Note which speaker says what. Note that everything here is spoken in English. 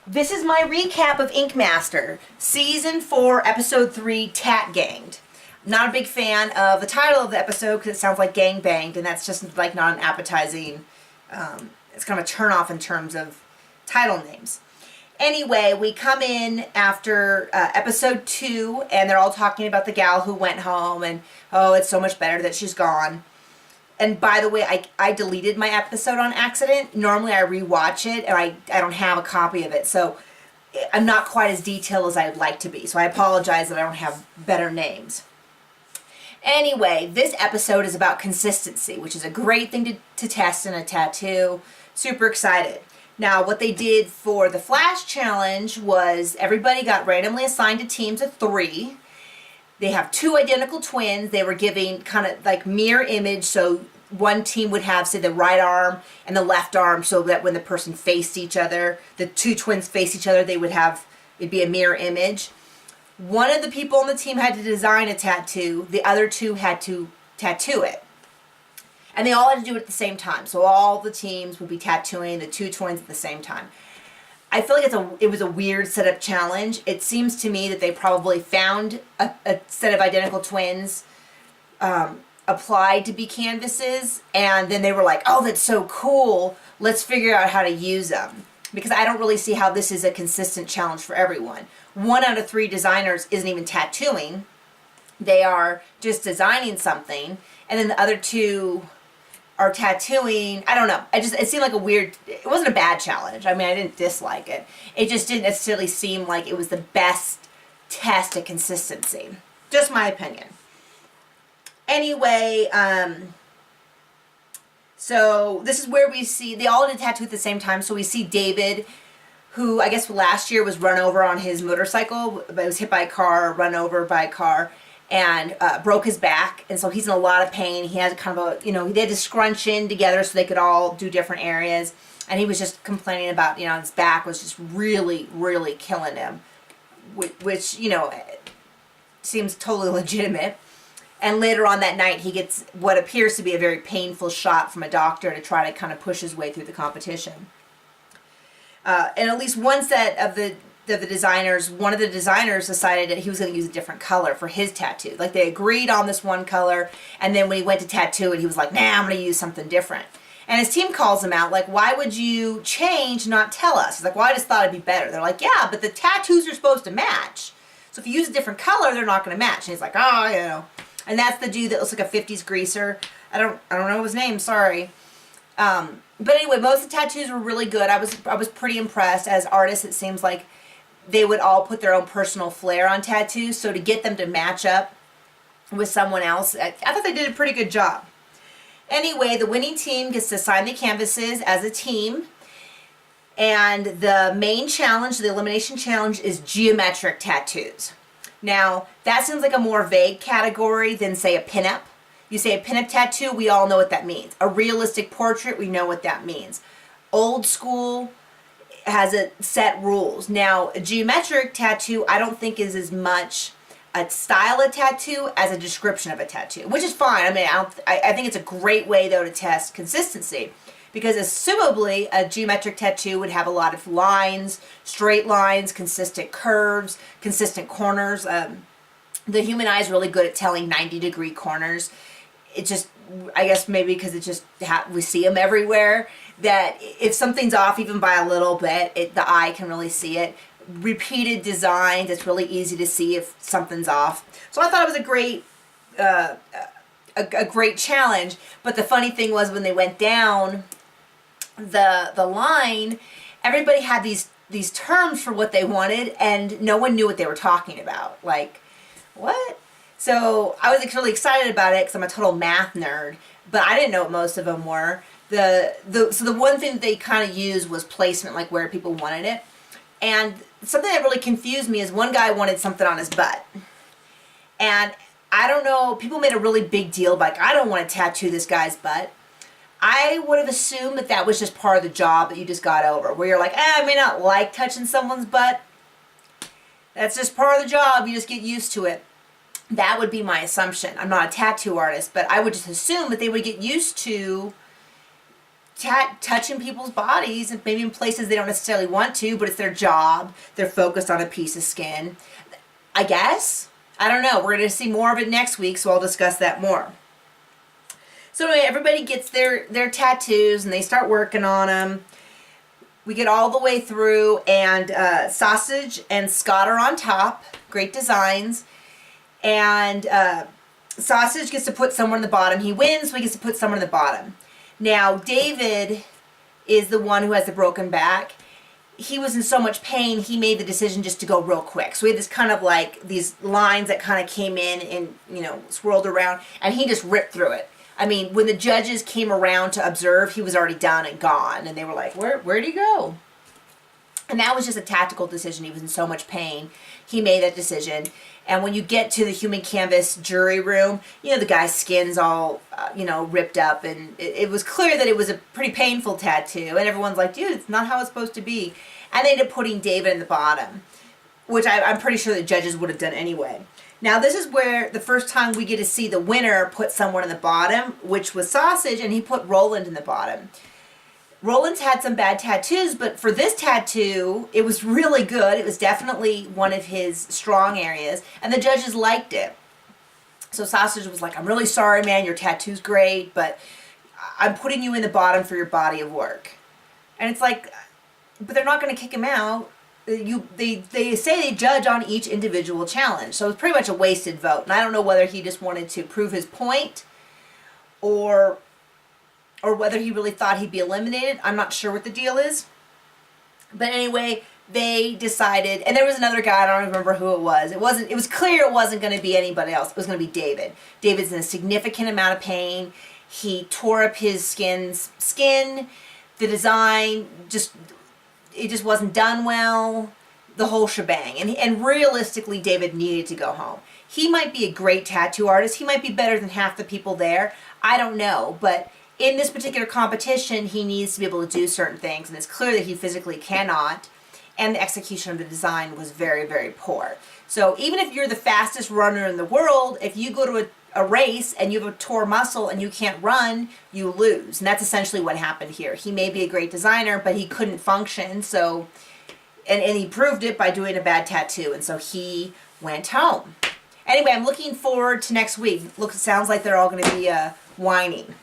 Speaker 1: This is my recap of Ink Master, Season 4, Episode 3, Tatt Ganged. Not a big fan of the title of the episode because it sounds like gang banged, and that's just like not an appetizing, it's kind of a turn off in terms of title names. Anyway, we come in after Episode 2, and they're all talking about the gal who went home, and oh, it's so much better that she's gone. And by the way, I deleted my episode on accident. Normally I rewatch it, and I don't have a copy of it, so I'm not quite as detailed as I'd like to be. So I apologize that I don't have better names. Anyway, this episode is about consistency, which is a great thing to test in a tattoo. Super excited. Now, what they did for the Flash Challenge was everybody got randomly assigned to teams of 3. They have 2 identical twins. They were giving kind of like mirror image, so one team would have, say, the right arm and the left arm, so that when the person faced each other, the 2 twins faced each other, they would have, it'd be a mirror image. One of the people on the team had to design a tattoo. The other 2 had to tattoo it. And they all had to do it at the same time. So all the teams would be tattooing the 2 twins at the same time. I feel like it was a weird setup challenge. It seems to me that they probably found a set of identical twins, applied to be canvases, and then they were like, oh, that's so cool, let's figure out how to use them. Because I don't really see how this is a consistent challenge for everyone. 1 out of 3 designers isn't even tattooing. They are just designing something, and then the other 2 are tattooing. I don't know. It seemed like a weird, it wasn't a bad challenge. I mean, I didn't dislike it. It just didn't necessarily seem like it was the best test of consistency. Just my opinion. Anyway, so this is where we see, they all did tattoo at the same time. So we see David, who I guess last year was run over on his motorcycle, but was hit by a car, run over by a car, and broke his back, and so he's in a lot of pain. He had kind of a, they had to scrunch in together so they could all do different areas, and he was just complaining about, his back was just really, really killing him, which, seems totally legitimate. And later on that night, he gets what appears to be a very painful shot from a doctor to try to kind of push his way through the competition. And at least one set of the designers, one of the designers decided that he was going to use a different color for his tattoo. Like, they agreed on this one color, and then when he went to tattoo it, he was like, nah, I'm going to use something different. And his team calls him out, like, why would you change, not tell us? He's like, well, I just thought it'd be better. They're like, yeah, but the tattoos are supposed to match. So if you use a different color, they're not going to match. And he's like, oh, And that's the dude that looks like a 50s greaser. I don't know his name, sorry. But anyway, most of the tattoos were really good. I was pretty impressed. As artists, it seems like they would all put their own personal flair on tattoos, so to get them to match up with someone else, I thought they did a pretty good job. Anyway, the winning team gets to sign the canvases as a team, and the main challenge, the elimination challenge, is geometric tattoos. Now, that seems like a more vague category than, say, a pinup. You say a pinup tattoo, we all know what that means. A realistic portrait, we know what that means. Old school has a set rules. Now, a geometric tattoo, I don't think is as much a style of tattoo as a description of a tattoo, which is fine. I mean, I think it's a great way, though, to test consistency, because assumably a geometric tattoo would have a lot of lines, straight lines, consistent curves, consistent corners. The human eye is really good at telling 90-degree corners. It just, I guess maybe because it just, we see them everywhere, that if something's off even by a little bit, the eye can really see it. Repeated designs, it's really easy to see if something's off. So I thought it was a great challenge. But the funny thing was, when they went down the line, everybody had these terms for what they wanted, and no one knew what they were talking about. Like, what? So I was really excited about it because I'm a total math nerd, but I didn't know what most of them were. So the one thing that they kind of used was placement, like where people wanted it. And something that really confused me is one guy wanted something on his butt. And I don't know, people made a really big deal about, like, I don't want to tattoo this guy's butt. I would have assumed that that was just part of the job that you just got over, where you're like, I may not like touching someone's butt. That's just part of the job, you just get used to it. That would be my assumption. I'm not a tattoo artist, but I would just assume that they would get used to touching people's bodies, and maybe in places they don't necessarily want to, but it's their job. They're focused on a piece of skin. I guess. I don't know. We're going to see more of it next week, so I'll discuss that more. So anyway, everybody gets their tattoos, and they start working on them. We get all the way through, and Sausage and Scott are on top. Great designs. And Sausage gets to put someone on the bottom. He wins, so he gets to put someone on the bottom. Now, David is the one who has the broken back. He was in so much pain, he made the decision just to go real quick. So we had this kind of like, these lines that kind of came in and, you know, swirled around, and he just ripped through it. I mean, when the judges came around to observe, he was already done and gone, and they were like, where'd he go? And that was just a tactical decision. He was in so much pain. He made that decision. And when you get to the human canvas jury room, you know, the guy's skin's all, you know, ripped up. And it was clear that it was a pretty painful tattoo. And everyone's like, dude, it's not how it's supposed to be. And they ended up putting David in the bottom, which I'm pretty sure the judges would have done anyway. Now, this is where the first time we get to see the winner put someone in the bottom, which was Sausage, and he put Roland in the bottom. Roland's had some bad tattoos, but for this tattoo, it was really good. It was definitely one of his strong areas, and the judges liked it. So Sausage was like, I'm really sorry, man, your tattoo's great, but I'm putting you in the bottom for your body of work. And it's like, but they're not going to kick him out. They say they judge on each individual challenge, so it's pretty much a wasted vote. And I don't know whether he just wanted to prove his point, or whether he really thought he'd be eliminated. I'm not sure what the deal is. But anyway, they decided, and there was another guy, I don't remember who it was. It was clear it wasn't going to be anybody else. It was going to be David. David's in a significant amount of pain. He tore up his skin. The design it just wasn't done well. The whole shebang. And realistically, David needed to go home. He might be a great tattoo artist. He might be better than half the people there. I don't know, but in this particular competition, he needs to be able to do certain things, and it's clear that he physically cannot, and the execution of the design was very, very poor. So even if you're the fastest runner in the world, if you go to a race and you have a tore muscle and you can't run, you lose. And that's essentially what happened here. He may be a great designer, but he couldn't function, so, and he proved it by doing a bad tattoo, and so he went home. Anyway, I'm looking forward to next week. Sounds like they're all going to be whining.